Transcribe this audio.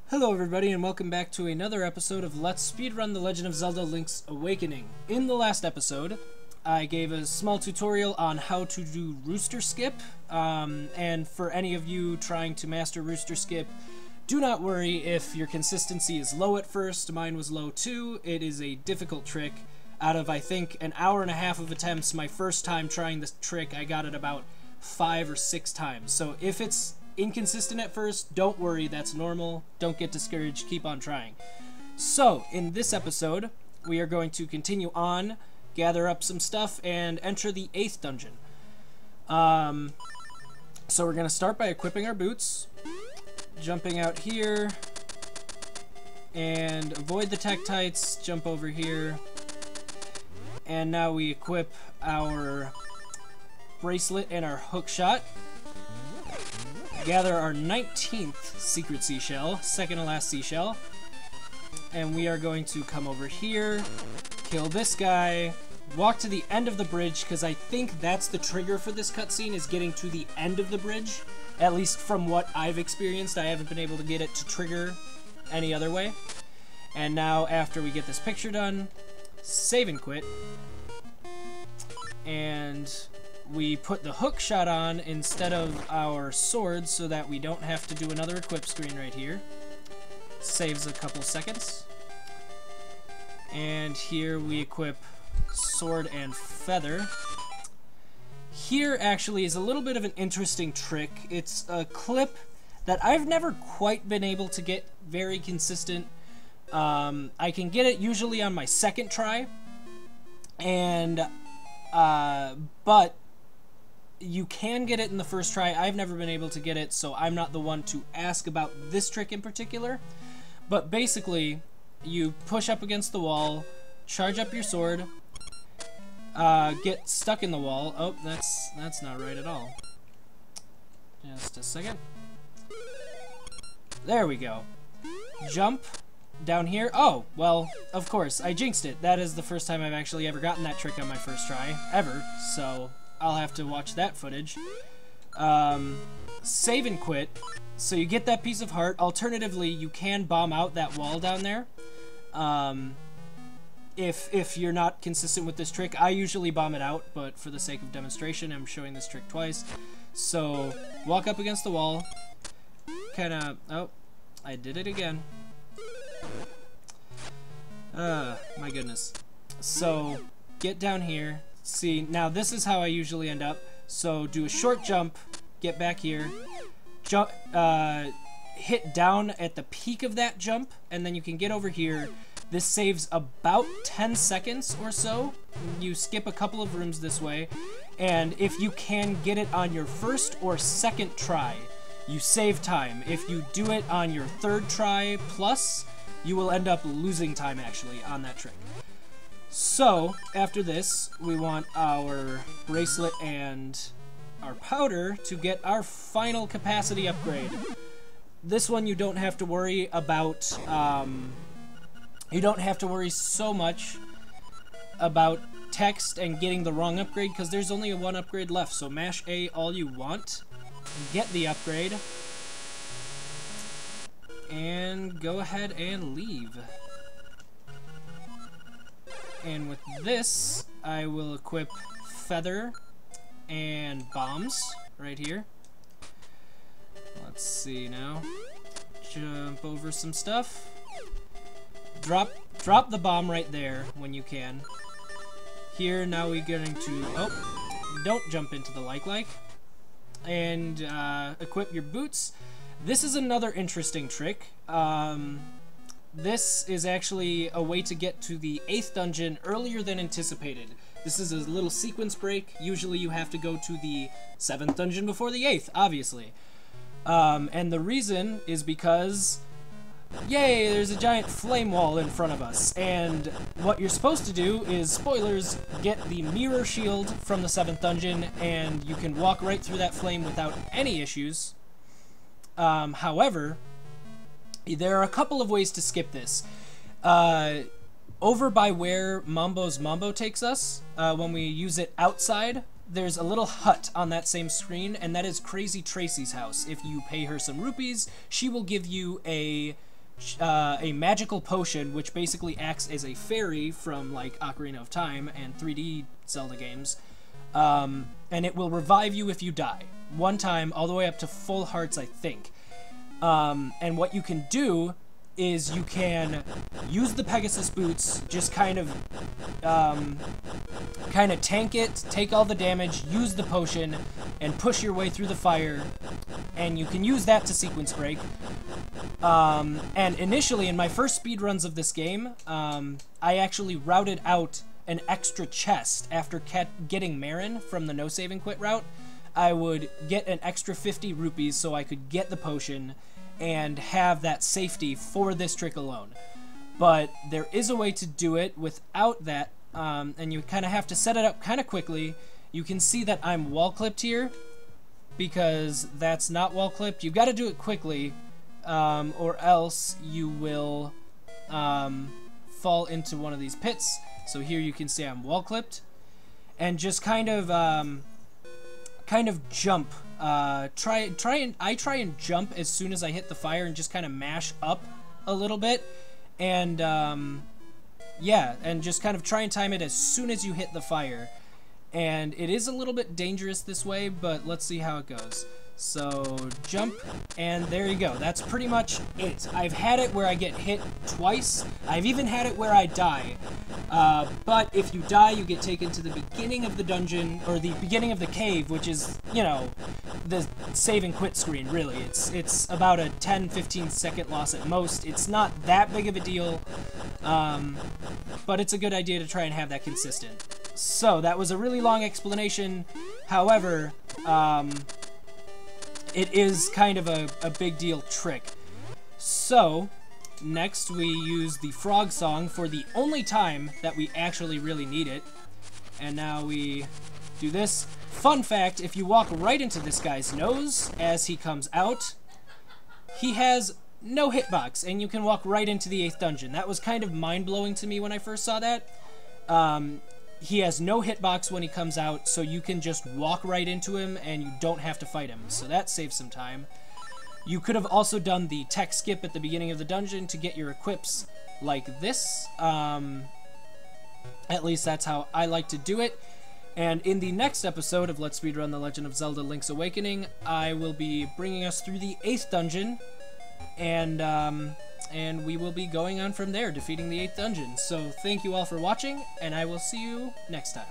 Hello everybody and welcome back to another episode of Let's Speedrun The Legend of Zelda Link's Awakening. In the last episode, I gave a small tutorial on how to do Rooster Skip, and for any of you trying to master Rooster Skip, do not worry if your consistency is low at first. Mine was low too. It is a difficult trick. Out of, I think, an hour and a half of attempts, my first time trying this trick, I got it about 5 or 6 times. So if it's inconsistent at first, don't worry, that's normal. Don't get discouraged, keep on trying. So, in this episode, we are going to continue on, gather up some stuff, and enter the 8th dungeon. So we're going to start by equipping our boots, jumping out here, and avoid the Tektites, jump over here, and now we equip our bracelet and our hook shot. Gather our 19th secret seashell, second to last seashell, and we are going to come over here, kill this guy, walk to the end of the bridge, because I think that's the trigger for this cutscene, is getting to the end of the bridge, at least from what I've experienced. I haven't been able to get it to trigger any other way. And now, after we get this picture done, save and quit, and we put the hook shot on instead of our sword so that we don't have to do another equip screen right here. Saves a couple seconds. And here we equip sword and feather. Here actually is a little bit of an interesting trick. It's a clip that I've never quite been able to get very consistent. I can get it usually on my second try, and but you can get it in the first try. I've never been able to get it, so I'm not the one to ask about this trick in particular. But basically, you push up against the wall, charge up your sword, get stuck in the wall. Oh, that's not right at all. Just a second. There we go. Jump down here. Oh, well, of course, I jinxed it. That is the first time I've actually ever gotten that trick on my first try, ever, so I'll have to watch that footage. Save and quit, so you get that piece of heart. Alternatively, you can bomb out that wall down there. If you're not consistent with this trick, I usually bomb it out, but for the sake of demonstration, I'm showing this trick twice. So, walk up against the wall, kinda, oh, I did it again. My goodness. So, get down here. See, now this is how I usually end up. So do a short jump, get back here, jump, hit down at the peak of that jump, and then you can get over here. This saves about 10 seconds or so. You skip a couple of rooms this way, and if you can get it on your first or second try, you save time. If you do it on your third try plus, you will end up losing time actually on that trick. So, after this, we want our bracelet and our powder to get our final capacity upgrade. This one you don't have to worry about, you don't have to worry so much about text and getting the wrong upgrade, because there's only one upgrade left, so mash A all you want, get the upgrade, and go ahead and leave. And with this, I will equip feather and bombs right here. Let's see now. Jump over some stuff. Drop the bomb right there when you can. Here, now we're going to, oh, don't jump into the like. And equip your boots. This is another interesting trick. This is actually a way to get to the 8th dungeon earlier than anticipated. This is a little sequence break. Usually you have to go to the 7th dungeon before the 8th, obviously. And the reason is because, yay, there's a giant flame wall in front of us. And what you're supposed to do is, spoilers, get the mirror shield from the 7th dungeon, and you can walk right through that flame without any issues. However, there are a couple of ways to skip this. Over by where Mambo's Mambo takes us, when we use it outside, there's a little hut on that same screen, and that is Crazy Tracy's house. If you pay her some rupees, she will give you a a magical potion, which basically acts as a fairy from like Ocarina of Time and 3D Zelda games, and it will revive you if you die. One time, all the way up to full hearts, I think. And what you can do is you can use the Pegasus boots, just kind of tank it, take all the damage, use the potion, and push your way through the fire, and you can use that to sequence break. And initially, in my first speedruns of this game, I actually routed out an extra chest after getting Marin from the no save and quit route. I would get an extra 50 rupees so I could get the potion and have that safety for this trick alone. But there is a way to do it without that, and you kind of have to set it up kind of quickly. You can see that I'm wall clipped here because that's not wall clipped. You've got to do it quickly, or else you will fall into one of these pits. So here you can see I'm wall clipped, and just kind of jump. I try and jump as soon as I hit the fire and just kind of mash up a little bit, and yeah, and just kind of try and time it as soon as you hit the fire. And it is a little bit dangerous this way, but let's see how it goes. So jump, and there you go. That's pretty much it. I've had it where I get hit twice. I've even had it where I die. But if you die, you get taken to the beginning of the dungeon, or the beginning of the cave, which is, you know, the save and quit screen, really. It's about a 10-15 second loss at most. It's not that big of a deal, but it's a good idea to try and have that consistent. So that was a really long explanation. However, it is kind of a big deal trick. So, next we use the frog song for the only time that we actually really need it. And now we do this. Fun fact, if you walk right into this guy's nose as he comes out, he has no hitbox, and you can walk right into the 8th dungeon. That was kind of mind-blowing to me when I first saw that. He has no hitbox when he comes out, so you can just walk right into him and you don't have to fight him, so that saves some time. You could have also done the tech skip at the beginning of the dungeon to get your equips like this. At least that's how I like to do it. And in the next episode of Let's Speedrun The Legend of Zelda Link's Awakening, I will be bringing us through the 8th dungeon, and we will be going on from there, defeating the 8th dungeon. So thank you all for watching, and I will see you next time.